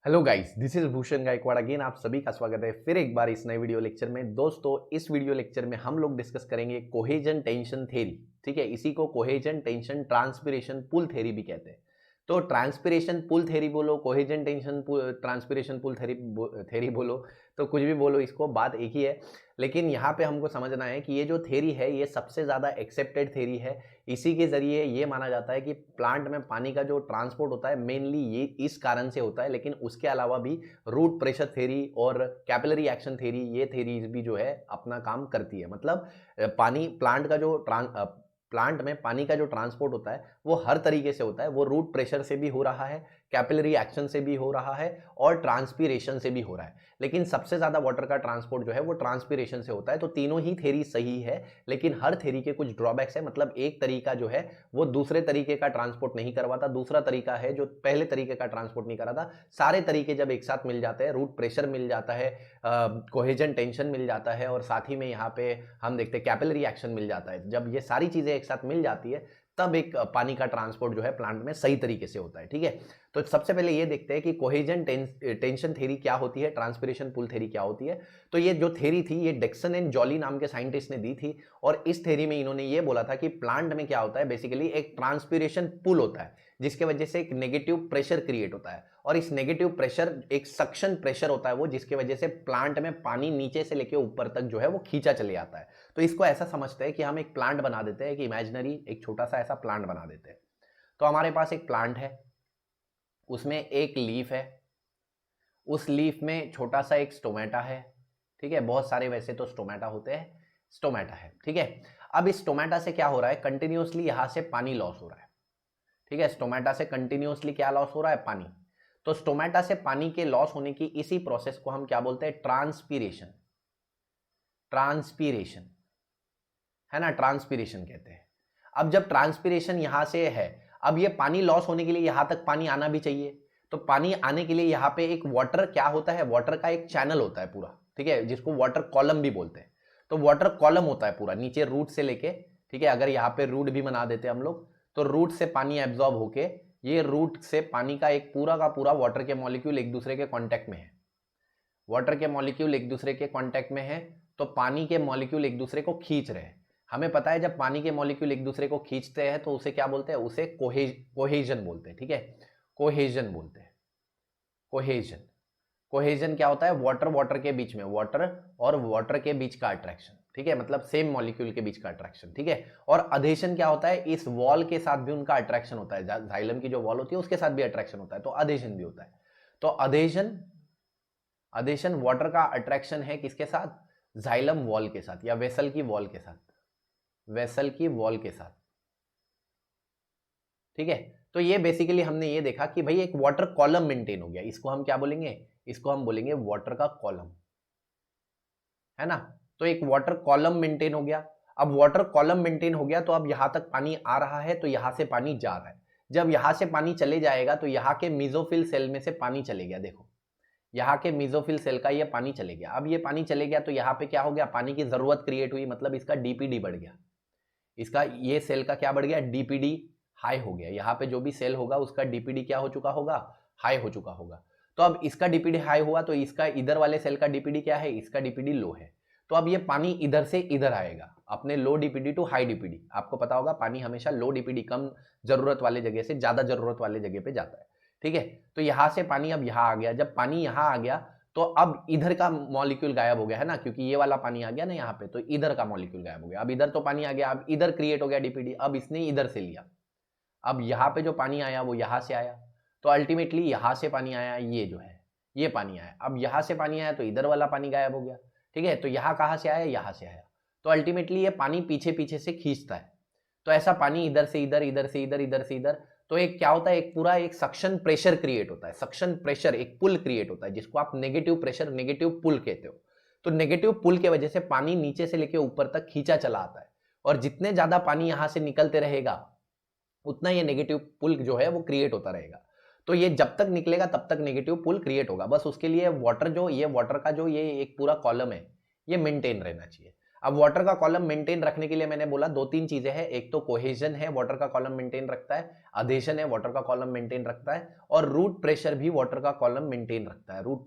Hello guys, this is Bhushan Gaikwad again. आप सभी का स्वागत है फिर एक बार इस नए वीडियो लेक्चर में। दोस्तों, इस वीडियो लेक्चर में हम लोग डिस्कस करेंगे कोहेजन टेंशन थ्योरी। ठीक है, इसी को cohesion tension transpiration pull theory भी कहते हैं। तो ट्रांसपिरेशन पुल थ्योरी बोलो, cohesion tension transpiration pull theory बोलो, तो कुछ भी बोलो, इसको बात एक ही है। लेकिन यहाँ पे हमको समझना है कि ये जो थ्योरी है ये सबसे ज़्यादा एक्सेप्टेड थ्योरी है। इसी के ज़रिए ये माना जाता है कि प्लांट में पानी का जो ट्रांसपोर्ट होता है मेनली ये इस कारण से होता है। लेकिन उसके अलावा भी रूट प्रेशर थ्योरी और कैपिलरी एक्शन थ्योरी, ये थ्योरीज भी जो है अपना काम करती है। मतलब पानी प्लांट में पानी का जो ट्रांसपोर्ट होता है वो हर तरीके से होता है। वो रूट प्रेशर से भी हो रहा है, कैपिलरी एक्शन से भी हो रहा है और ट्रांसपीरेशन से भी हो रहा है। लेकिन सबसे ज़्यादा वाटर का ट्रांसपोर्ट जो है वो ट्रांसपीरेशन से होता है। तो तीनों ही थ्योरी सही है, लेकिन हर थ्योरी के कुछ ड्रॉबैक्स है। मतलब एक तरीका जो है वो दूसरे तरीके का ट्रांसपोर्ट नहीं करवाता, दूसरा तरीका है जो पहले तरीके का ट्रांसपोर्ट नहीं कराता। सारे तरीके जब एक साथ मिल जाते हैं, रूट प्रेशर मिल जाता है, कोहेजन टेंशन मिल जाता है और साथ ही में यहाँ पे हम देखते हैं कैपिलरी एक्शन मिल जाता है। जब ये सारी चीज़ें एक साथ मिल जाती है तब एक पानी का ट्रांसपोर्ट जो है प्लांट में सही तरीके से होता है। ठीक है, तो सबसे पहले ये देखते हैं कि कोहेजन टेंशन थ्योरी क्या होती है, ट्रांसपिरेशन पुल थ्योरी क्या होती है। तो ये जो थ्योरी थी ये डिक्सन एंड जॉली नाम के साइंटिस्ट ने दी थी। और इस थ्योरी में इन्होंने ये बोला था कि प्लांट में क्या होता है, बेसिकली एक ट्रांसपिरेशन पुल होता है जिसके वजह से एक नेगेटिव प्रेशर क्रिएट होता है। और इस नेगेटिव प्रेशर एक सक्शन प्रेशर होता है वो, जिसके वजह से प्लांट में पानी नीचे से लेके ऊपर तक जो है वो खींचा चले आता है। तो इसको ऐसा समझते हैं कि हम एक प्लांट बना देते हैं, एक इमेजिनरी एक छोटा सा ऐसा प्लांट बना देते हैं। तो हमारे पास एक प्लांट है, उसमें एक लीफ है, उस लीफ में छोटा सा एक स्टोमेटा है। ठीक है, बहुत सारे वैसे तो स्टोमेटा होते हैं, स्टोमेटा है। ठीक है, अब इस स्टोमेटा से क्या हो रहा है, कंटिन्यूअसली यहां से पानी लॉस हो रहा है। ठीक है, स्टोमेटा से कंटिन्यूअसली क्या लॉस हो रहा है, पानी। तो स्टोमेटा से पानी के लॉस होने की इसी प्रोसेस को हम क्या बोलते हैं, ट्रांसपीरेशन। ट्रांसपीरेशन है ना, ट्रांसपीरेशन कहते हैं। अब जब ट्रांसपीरेशन यहां से है, अब ये पानी लॉस होने के लिए यहां तक पानी आना भी चाहिए। तो पानी आने के लिए यहां पे एक वाटर क्या होता है, वाटर का एक चैनल होता है पूरा। ठीक है, जिसको वाटर कॉलम भी बोलते हैं। तो वाटर कॉलम होता है पूरा नीचे रूट से लेके। ठीक है, अगर यहाँ पे रूट भी बना देते हम लोग, तो रूट से पानी एब्जॉर्ब होके ये रूट से पानी का एक पूरा का पूरा वाटर के मॉलिक्यूल एक दूसरे के कॉन्टेक्ट में है। वाटर के मॉलिक्यूल एक दूसरे के कांटेक्ट में है, तो पानी के मॉलिक्यूल एक दूसरे को खींच रहे हैं। हमें पता है जब पानी के मॉलिक्यूल एक दूसरे को खींचते हैं तो उसे क्या बोलते हैं, उसे कोहेजन बोलते हैं। ठीक है, कोहेजन बोलते हैं, कोहेजन। कोहेजन क्या होता है, वाटर वाटर के बीच में, वाटर और वाटर के बीच का अट्रैक्शन। ठीक है, मतलब सेम मॉलिक्यूल के बीच का अट्रैक्शन। ठीक है, और अधेशन क्या होता है, इस वॉल के साथ भी उनका अट्रैक्शन होता है। जाइलम की जो वॉल होती है उसके साथ भी अट्रैक्शन होता है, तो अधेशन भी होता है। तो अधेशन, अधेशन वाटर का अट्रैक्शन है किसके साथ, जाइलम वॉल के साथ या वेसल की वॉल के साथ, वेसल की वॉल के साथ। ठीक है, तो ये बेसिकली हमने ये देखा कि भाई एक वाटर कॉलम मेंटेन हो गया। इसको हम क्या बोलेंगे, इसको हम बोलेंगे वाटर का कॉलम, है ना। तो एक वाटर कॉलम मेंटेन हो गया। अब वाटर कॉलम मेंटेन हो गया तो अब यहां तक पानी आ रहा है, तो यहां से पानी जा रहा है। जब यहां से पानी चले जाएगा तो यहाँ के मीजोफिल सेल में से पानी चले गया। देखो, यहाँ के मीजोफिल सेल का ये पानी चले गया। अब ये पानी चले गया तो यहाँ पे क्या हो गया, पानी की जरूरत क्रिएट हुई, मतलब इसका डीपीडी बढ़ गया। इसका ये सेल का क्या बढ़ गया, डीपीडी हाई हो गया। यहाँ पे जो भी सेल होगा उसका डीपीडी क्या हो चुका होगा, हाई हो चुका होगा। तो अब इसका डीपीडी हाई हुआ तो इसका इधर वाले सेल का डीपीडी क्या है, इसका डीपीडी लो है। तो अब ये पानी इधर से इधर आएगा, अपने लो डीपीडी टू हाई डीपीडी। आपको पता होगा पानी हमेशा लो डीपीडी, कम जरूरत वाले जगह से ज्यादा जरूरत वाले जगह पे जाता है। ठीक है, तो यहां से पानी अब यहां आ गया। जब पानी यहां आ गया तो अब इधर का मॉलिक्यूल गायब हो गया, है ना, क्योंकि ये वाला पानी आ गया ना यहाँ पे, तो इधर का मॉलिक्यूल गायब हो गया। अब इधर तो पानी आ गया, अब इधर क्रिएट हो गया डीपीडी। अब इसने इधर से लिया, अब यहाँ पे जो पानी आया वो यहाँ से आया। तो अल्टीमेटली यहाँ से पानी आया, ये जो है ये पानी आया। अब यहाँ से पानी आया तो इधर वाला पानी गायब हो गया। ठीक है, तो यहाँ कहाँ से आया, यहाँ से आया। तो अल्टीमेटली ये पानी पीछे पीछे से खींचता है। तो ऐसा पानी इधर से इधर, इधर से इधर, इधर से इधर। तो एक क्या होता है, एक पूरा एक सक्शन प्रेशर क्रिएट होता है। सक्शन प्रेशर, एक पुल क्रिएट होता है जिसको आप नेगेटिव प्रेशर, नेगेटिव पुल कहते हो। तो नेगेटिव पुल के वजह से पानी नीचे से लेके ऊपर तक खींचा चला आता है। और जितने ज्यादा पानी यहां से निकलते रहेगा उतना ये नेगेटिव पुल जो है वो क्रिएट होता रहेगा। तो ये जब तक निकलेगा तब तक नेगेटिव पुल क्रिएट होगा। बस उसके लिए वाटर जो, ये वाटर का जो ये एक पूरा कॉलम है ये मेंटेन रहना चाहिए। अब वाटर का कॉलम मेंटेन रखने के लिए मैंने बोला दो तीन चीजें हैं, एक तो कोहेजन है, वाटर का कॉलम मेंटेन रखता है, अधेशन है, वाटर का कॉलम मेंटेन रखता है, और रूट प्रेशर भी वाटर का कॉलम मेंटेन रखता है। रूट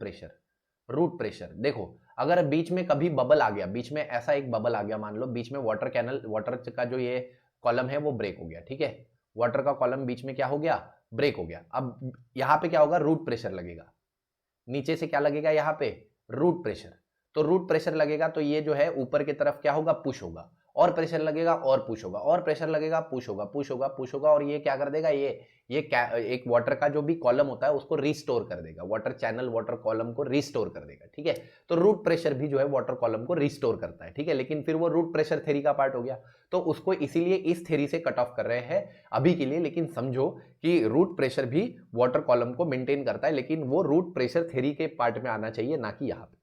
प्रेशर देखो, अगर बीच में कभी बबल आ गया, बीच में ऐसा एक बबल आ गया, मान लो बीच में वाटर कैनल, वाटर का जो ये कॉलम है वो ब्रेक हो गया, ठीक है, वाटर का कॉलम बीच में क्या हो गया, ब्रेक हो गया। अब यहां पे क्या होगा, रूट प्रेशर लगेगा, नीचे से क्या लगेगा यहाँ पे, रूट प्रेशर। तो रूट प्रेशर लगेगा तो ये जो है ऊपर की तरफ क्या होगा, पुश होगा, और प्रेशर लगेगा और पुश होगा, और प्रेशर लगेगा, पुश होगा, पुश होगा, पुश होगा, और ये क्या कर देगा, ये एक वाटर का जो भी कॉलम होता है उसको रिस्टोर कर देगा, वाटर चैनल वाटर कॉलम को रिस्टोर कर देगा, ठीक है। तो रूट प्रेशर भी जो है वाटर कॉलम को रिस्टोर करता है, ठीक है, लेकिन फिर वो रूट प्रेशर थ्योरी का पार्ट हो गया, तो उसको इसीलिए इस थ्योरी से कट ऑफ कर रहे हैं अभी के लिए। लेकिन समझो कि रूट प्रेशर भी वाटर कॉलम को मेंटेन करता है, लेकिन वो रूट प्रेशर थ्योरी के पार्ट में आना चाहिए, ना कि यहाँ पे,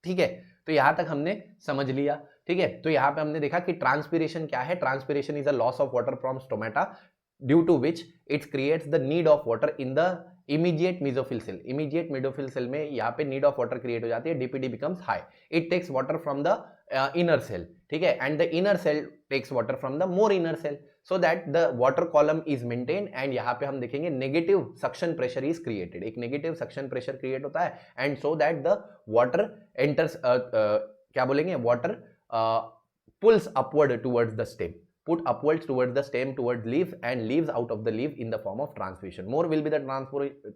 ठीक है। तो यहां तक हमने समझ लिया, ठीक है। तो यहां पे हमने देखा कि ट्रांसपिरेशन क्या है, transpiration is a loss of water from stomata due to which it creates the need of water in the immediate mesophyll cell. Immediate mesophyll cell में यहाँ पे नीड ऑफ वाटर क्रिएट हो जाती है, DPD becomes high, it takes water from the inner cell, ठीक है, and the inner cell takes water from the more inner cell, so that the water column is maintained, and यहाँ पे हम देखेंगे negative suction pressure is created, एक negative suction pressure create होता है, and so that the water enters क्या बोलेंगे, water pulls upward towards the stem, put upwards towards the stem, towards leaf, and leaves out of the leaf in the form of transpiration. More will be the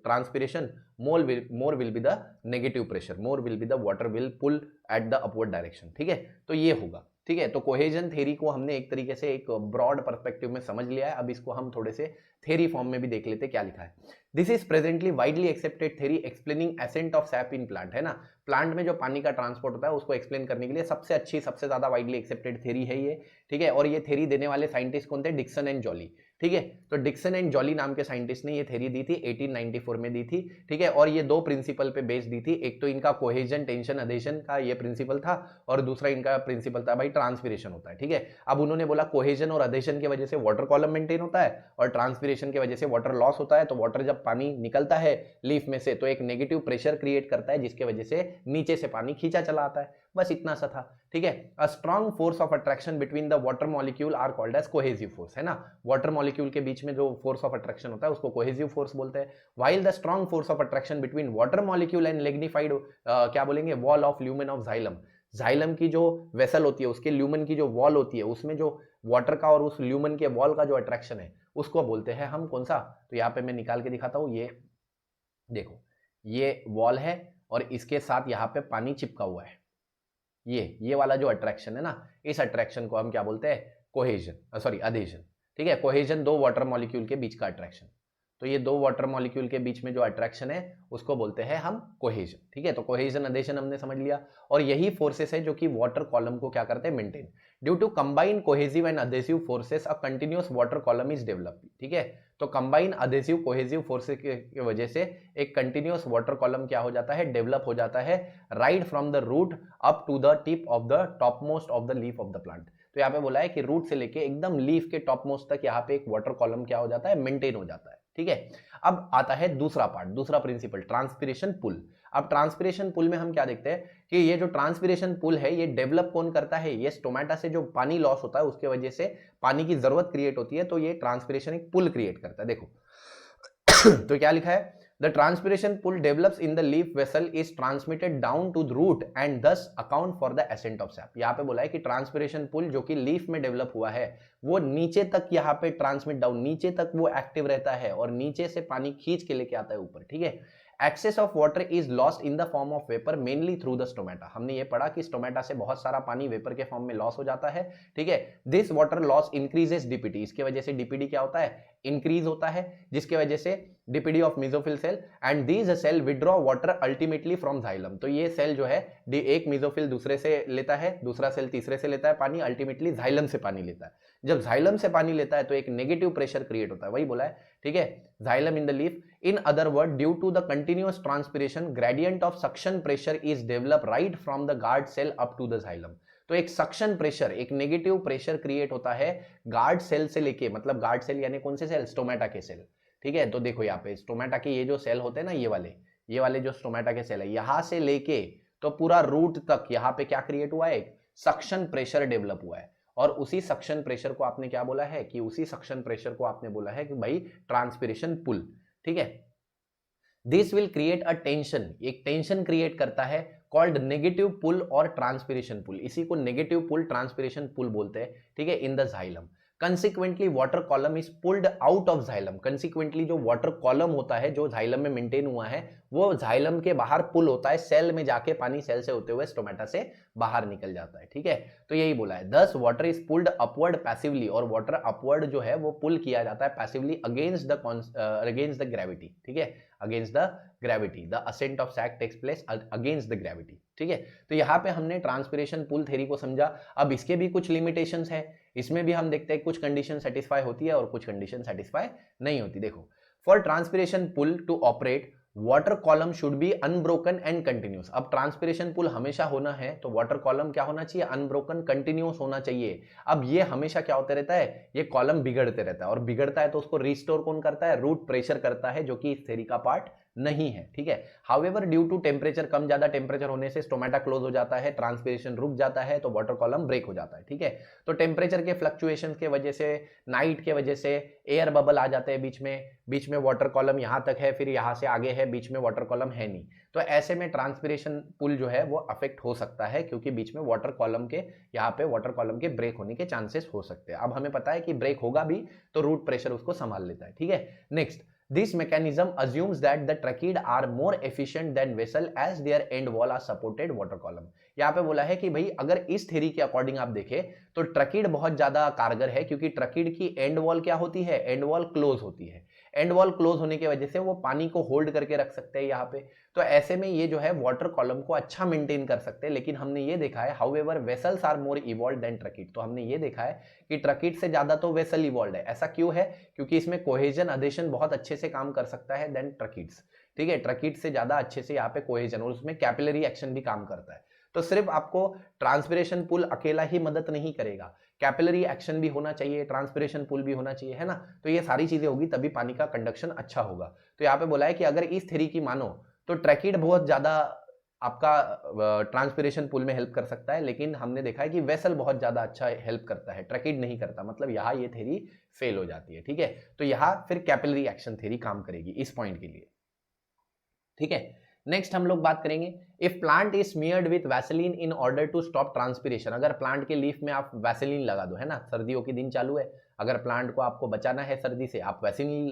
transpiration, more will be the negative pressure, more will be the water will pull at the upward direction, ठीक है। तो ये होगा, ठीक है। तो cohesion theory को हमने एक तरीके से एक ब्रॉड पर्सपेक्टिव में समझ लिया है, अब इसको हम थोड़े से थ्योरी फॉर्म में भी देख लेते क्या लिखा है। This is presently widely accepted theory explaining accent of SAP in plant, है ना, प्लांट में जो पानी का ट्रांसपोर्ट होता है उसको एक्सप्लेन करने के लिए सबसे अच्छी, सबसे ज्यादा वाइडली एक्सेप्टेड थ्योरी है ये, ठीक है। और ये थ्योरी देने वाले साइंटिस्ट कौन थे, डिक्सन एंड जॉली, ठीक है। तो डिक्सन एंड जॉली नाम के साइंटिस्ट ने ये थ्योरी दी थी, 1894 में दी थी, ठीक है। और ये दो प्रिंसिपल पे बेस दी थी, एक तो इनका कोहेजन टेंशन अधेशन का ये प्रिंसिपल था, और दूसरा इनका प्रिंसिपल था भाई ट्रांसपिरेशन होता है, ठीक है। अब उन्होंने बोला कोहेजन और अधेशन की वजह से वाटर कॉलम मेंटेन होता है, और ट्रांसपिरेशन की वजह से वाटर लॉस होता है। तो वाटर जब पानी निकलता है लीफ में से तो एक नेगेटिव प्रेशर क्रिएट करता है, जिसके वजह से नीचे से पानी खींचा चला आता है, बस इतना सा था, ठीक है। A strong force of attraction between the water molecule are called as cohesive force, है ना, वाटर मॉलिक्यूल के बीच में जो फोर्स ऑफ अट्रैक्शन होता है उसको कोहेसिव फोर्स बोलते हैं। While the strong force of attraction between water molecule and lignified क्या बोलेंगे, wall of lumen of xylem, xylem की जो वेसल होती है उसके ल्यूमन की जो वॉल होती है उसमें जो वाटर का और उस ल्यूमन के वॉल का जो अट्रैक्शन है उसको बोलते हैं हम कौन सा, तो यहाँ पे मैं निकाल के दिखाता हूँ, ये देखो ये वॉल है और इसके साथ यहाँ पे पानी चिपका हुआ है, ये वाला जो अट्रैक्शन है ना, इस अट्रैक्शन को हम क्या बोलते हैं, कोहेजन, सॉरी अधेशन, ठीक है। कोहेजन दो वाटर मॉलिक्यूल के बीच का अट्रैक्शन, तो ये दो वाटर मॉलिक्यूल के बीच में जो अट्रैक्शन है उसको बोलते हैं हम कोहेजन, ठीक है। तो कोहेजन अधेशन हमने समझ लिया, और यही फोर्सेस है जो कि वाटर कॉलम को क्या करते हैं, maintain. Due to combine cohesive and adhesive forces a continuous water column is develop, ठीक है। तो कंबाइन अधेसिव कोहेसिव फोर्सेस की वजह से एक कंटिन्यूअस वाटर कॉलम क्या हो जाता है, डेवलप हो जाता है, right from the root up to the tip of the top most of the leaf of the plant. तो यहाँ पे बोला है कि रूट से लेके एकदम लीफ के टॉप मोस्ट तक यहाँ पे एक वाटर कॉलम क्या हो जाता है, मेंटेन हो जाता है, ठीक है। अब आता है दूसरा पार्ट, दूसरा प्रिंसिपल, ट्रांसपिरेशन पुल। अब ट्रांसपिरेशन पुल में हम क्या देखते हैं कि ये जो ट्रांसपिरेशन पुल है ये डेवलप कौन करता है, ये स्टोमेटा से जो पानी लॉस होता है उसके वजह से पानी की जरूरत क्रिएट होती है, तो ये ट्रांसपिरेशन एक पुल क्रिएट करता है, देखो तो क्या लिखा है, the transpiration pull develops in the leaf vessel is transmitted down to the root and thus account for the ascent of sap. यहाँ पे बोला है कि ट्रांसपिरेशन पुल जो कि लीफ में डेवलप हुआ है वो नीचे तक यहाँ पे ट्रांसमिट डाउन, नीचे तक वो एक्टिव रहता है और नीचे से पानी खींच के लेके आता है ऊपर, ठीक है। Excess of water is lost in the form of vapour mainly through the stomata. हमने ये पढ़ा कि स्टोमेटा से बहुत सारा पानी वेपर के फॉर्म में लॉस हो जाता है, ठीक है। This water loss increases DPT, इसके वजह से डीपीडी क्या होता है, इंक्रीज होता है, जिसके वजह से DPD of mesophyll cell and these cell withdraw water ultimately from xylem. तो ये सेल जो है एक मेसोफिल दूसरे से लेता है, दूसरा सेल तीसरे से लेता है पानी, अल्टीमेटली जाइलम से पानी लेता है। जब जाइलम से पानी लेता है तो एक नेगेटिव प्रेशर क्रिएट होता है, वही बोला है, ठीक है, xylem in the leaf. In other word, due to the continuous transpiration gradient of suction pressure is develop right from the guard cell up to the xylem. तो एक सक्शन प्रेशर, एक नेगेटिव प्रेशर क्रिएट होता है guard cell से लेके, मतलब guard cell यानी कौन से सेल, स्टोमेटा के सेल, ठीक है। तो देखो यहाँ पे स्टोमेटा के ये जो सेल होते हैं ना, ये वाले जो स्टोमेटा के सेल है, यहां से लेके तो पूरा रूट तक यहाँ पे क्या क्रिएट हुआ है, सक्शन प्रेशर डेवलप हुआ है, और उसी सक्शन प्रेशर को आपने क्या बोला है कि उसी सक्शन प्रेशर को आपने बोला है कि भाई ट्रांसपिरेशन पुल, ठीक है। This will create a tension, एक टेंशन क्रिएट करता है कॉल्ड नेगेटिव पुल और ट्रांसपिरेशन पुल, इसी को नेगेटिव पुल ट्रांसपिरेशन पुल बोलते हैं, ठीक है, in the xylem. Consequently water column is pulled out of xylem, consequently जो वाटर कॉलम होता है जो जाइलम में मेंटेन हुआ है वो जाइलम के बाहर पुल होता है, सेल में जाके पानी सेल से होते हुए स्टोमेटा से बाहर निकल जाता है, ठीक है। तो यही बोला है, दस water is pulled upward passively, और वाटर अपवर्ड जो है वो पुल किया जाता है पैसिवली अगेंस्ट द ग्रेविटी, ठीक है, against the gravity, the ascent of sap takes place against the gravity, ठीक है। तो यहाँ पे हमने ट्रांसपिरेशन पुल थ्योरी को समझा। अब इसके भी कुछ लिमिटेशंस है, इसमें भी हम देखते हैं कुछ कंडीशन सेटिस्फाई होती है और कुछ कंडीशन सेटिस्फाई नहीं होती। देखो, for transpiration pull to operate water column should be unbroken and continuous. अब ट्रांसपिरेशन पुल हमेशा होना है तो वाटर कॉलम क्या होना चाहिए, अनब्रोकन कंटिन्यूस होना चाहिए। अब ये हमेशा क्या होते रहता है, ये कॉलम बिगड़ते रहता है, और बिगड़ता है तो उसको रिस्टोर कौन करता है, रूट प्रेशर करता है, जो कि इस थ्योरी का पार्ट नहीं है, ठीक है। हाउएवर ड्यू टू टेम्परेचर, कम ज्यादा टेम्परेचर होने से स्टोमेटा क्लोज हो जाता है, ट्रांसपिरेशन रुक जाता है, तो वाटर कॉलम ब्रेक हो जाता है, ठीक है। तो टेम्परेचर के फ्लक्चुएशन के वजह से, नाइट के वजह से एयर बबल आ जाते हैं बीच में वाटर कॉलम यहाँ तक है, फिर यहाँ से आगे है, बीच में वाटर कॉलम है नहीं, तो ऐसे में ट्रांसपिरेशन पुल जो है वो अफेक्ट हो सकता है, क्योंकि बीच में वाटर कॉलम के, यहाँ पे वाटर कॉलम के ब्रेक होने के चांसेस हो सकते हैं। अब हमें पता है कि ब्रेक होगा भी तो रूट प्रेशर उसको संभाल लेता है, ठीक है। Next, this mechanism assumes that the trachea are more efficient than vessel as their end wall are supported water column। यहाँ पे बोला है कि भाई अगर इस थ्योरी के अकॉर्डिंग आप देखें तो ट्रकीड बहुत ज्यादा कारगर है, क्योंकि ट्रकीड की एंड वॉल क्या होती है, एंड वॉल क्लोज होती है। एंड वॉल क्लोज होने की वजह से वो पानी को होल्ड करके रख सकते हैं यहाँ पे, तो ऐसे में ये जो है वाटर कॉलम को अच्छा मेंटेन कर सकते हैं। लेकिन हमने ये देखा है however vessels are more evolved than tracheid, तो हमने ये देखा है कि ट्रकीड से ज्यादा तो वेसल इवॉल्व्ड है। ऐसा क्यों है, क्योंकि इसमें कोहेजन अधेशन बहुत अच्छे से काम कर सकता है देन ट्रकीड्स, ठीक है। ट्रकीड से ज्यादा अच्छे से यहाँ पे कोहेजन, और उसमें कैपिलरी एक्शन भी काम करता है। तो सिर्फ आपको ट्रांसपिरेशन पुल अकेला ही मदद नहीं करेगा, कैपिलरी एक्शन भी होना चाहिए, ट्रांसपिरेशन पुल भी होना चाहिए, है ना। तो ये सारी चीजें होगी तभी पानी का कंडक्शन अच्छा होगा। तो यहाँ पे बोला है कि अगर इस थ्योरी की मानो तो ट्रकीड बहुत ज्यादा आपका ट्रांसपिरेशन पुल में हेल्प कर सकता है, लेकिन हमने देखा है कि वेसल बहुत ज्यादा अच्छा हेल्प करता है, ट्रकीड नहीं करता, मतलब यहाँ ये थ्योरी फेल हो जाती है, ठीक है। तो यहाँ फिर कैपिलरी एक्शन थ्योरी काम करेगी इस पॉइंट के लिए, ठीक है। नेक्स्ट हम लोग बात करेंगे, if plant is smeared with Vaseline in order to stop transpiration. अगर प्लांट के लीफ में आप वैसेलिन लगा दो, है ना, सर्दियों के दिन चालू है, अगर प्लांट को आपको बचाना है सर्दी से, आप वैसेलिन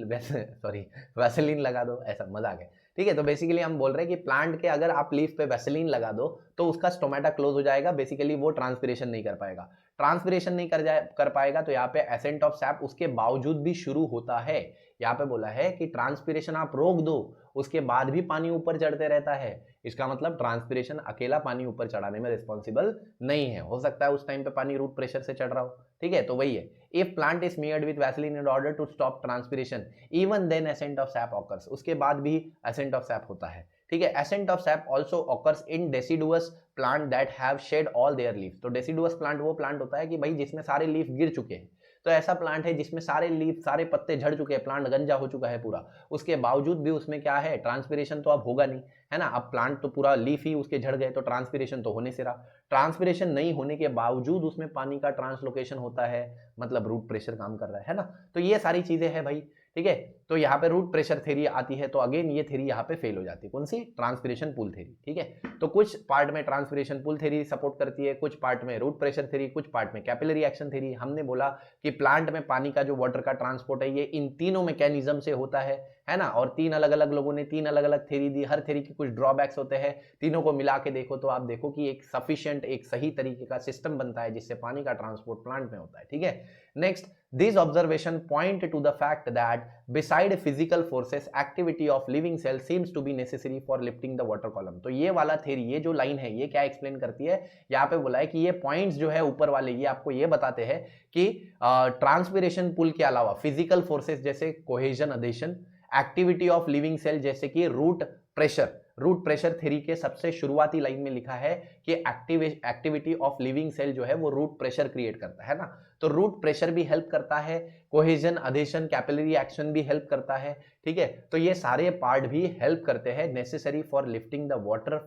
लगा दो, ऐसा मजाक है, ठीक है। तो बेसिकली हम बोल रहे हैं कि प्लांट के अगर आप लीफ पे वैसेलिन लगा दो तो उसका स्टोमेटा क्लोज हो जाएगा, बेसिकली वो ट्रांसपिरेशन नहीं कर पाएगा। ट्रांसपिरेशन नहीं कर पाएगा तो यहाँ पे एसेंट ऑफ सैप उसके बावजूद भी शुरू होता है। यहाँ पे बोला है कि ट्रांसपिरेशन आप रोक दो, उसके बाद भी पानी ऊपर चढ़ते रहता है, इसका मतलब ट्रांसपिरेशन अकेला पानी ऊपर चढ़ाने में रिस्पॉन्सिबल नहीं है। हो सकता है उस टाइम पे पानी रूट प्रेशर से चढ़ रहा हो, ठीक है। तो वही है, if plant is smeared with Vaseline in order to stop transpiration even then ascent of sap occurs, उसके बाद भी एसेंट ऑफ सैप होता है, ठीक है। Ascent of sap also occurs in deciduous plant that have shed all their leaves. तो deciduous plant वो plant होता है कि भाई जिसमें सारे लीफ गिर चुके हैं, तो ऐसा प्लांट है जिसमें सारे लीफ, सारे पत्ते झड़ चुके हैं, प्लांट गंजा हो चुका है पूरा, उसके बावजूद भी उसमें क्या है, ट्रांसपिरेशन तो अब होगा नहीं, है ना। अब प्लांट तो पूरा लीफ ही उसके झड़ गए तो ट्रांसपिरेशन तो होने से रहा, ट्रांसपिरेशन नहीं होने के बावजूद उसमें पानी का ट्रांसलोकेशन होता है, मतलब रूट प्रेशर काम कर रहा है ना। तो ये सारी चीजें हैं भाई, ठीक है। तो यहाँ पे रूट प्रेशर थ्योरी आती है, तो अगेन ये थ्योरी यहाँ पे फेल हो जाती है, कौन सी, ट्रांसपिरेशन पुल थ्योरी, ठीक है। तो कुछ पार्ट में ट्रांसपिरेशन पुल थ्योरी सपोर्ट करती है, कुछ पार्ट में रूट प्रेशर थ्योरी, कुछ पार्ट में कैपिलरी एक्शन थ्योरी। हमने बोला कि प्लांट में पानी का जो वाटर का ट्रांसपोर्ट है ये इन तीनों मैकेनिज्म से होता है ना। और तीन अलग अलग लोगों ने तीन अलग अलग थ्योरी दी, हर थ्योरी के कुछ ड्रॉबैक्स होते हैं, तीनों को मिला के देखो तो आप देखो कि एक सफिशिएंट, एक सही तरीके का सिस्टम बनता है जिससे पानी का ट्रांसपोर्ट प्लांट में होता है, ठीक है। Next, this observation point to the fact that beside physical forces activity of living cell seems to be necessary for lifting the water column. तो ये वाला थ्योरी, ये जो लाइन है ये क्या एक्सप्लेन करती है, यहाँ पे बोला है कि ये पॉइंट्स जो है ऊपर वाले ये आपको ये बताते हैं कि ट्रांसपिरेशन पुल के अलावा फिजिकल फोर्सेस जैसे cohesion adhesion, activity of living cell जैसे कि रूट प्रेशर थ्योरी के सबसे शुरुआती लाइन में लिखा है कि एक्टिविटी ऑफ लिविंग सेल जो है वो रूट प्रेशर क्रिएट करता है ना। तो रूट प्रेशर भी हेल्प करता है, कोहेजन अधेशन कैपिलरी एक्शन भी हेल्प करता है, ठीक है। तो ये सारे पार्ट भी हेल्प करते हैं necessary for lifting the water,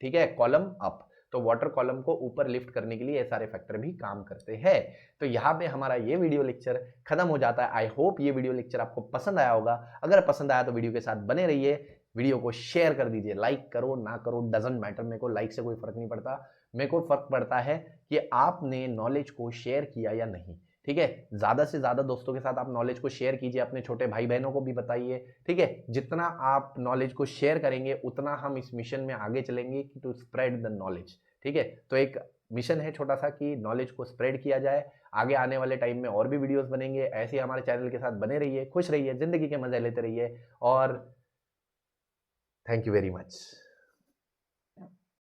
ठीक है, कॉलम अप। तो वाटर कॉलम को ऊपर लिफ्ट करने के लिए ये सारे फैक्टर भी काम करते हैं। तो यहाँ पे हमारा ये वीडियो लेक्चर खत्म हो जाता है। आई होप ये वीडियो लेक्चर आपको पसंद आया होगा। अगर पसंद आया तो वीडियो के साथ बने रहिए, वीडियो को शेयर कर दीजिए, लाइक करो ना करो डजंट मैटर, मेरे को लाइक से कोई फर्क नहीं पड़ता। मेरे को फर्क पड़ता है कि आपने नॉलेज को शेयर किया या नहीं। ठीक है, ज्यादा से ज्यादा दोस्तों के साथ आप नॉलेज को शेयर कीजिए, अपने छोटे भाई बहनों को भी बताइए। ठीक है, जितना आप नॉलेज को शेयर करेंगे उतना हम इस मिशन में आगे चलेंगे कि टू स्प्रेड द नॉलेज। ठीक है, तो एक मिशन है छोटा सा कि नॉलेज को स्प्रेड किया जाए। आगे आने वाले टाइम में और भी वीडियोस बनेंगे, ऐसे ही हमारे चैनल के साथ बने रहिए, खुश रहिए, जिंदगी के मजे लेते रहिए और थैंक यू वेरी मच।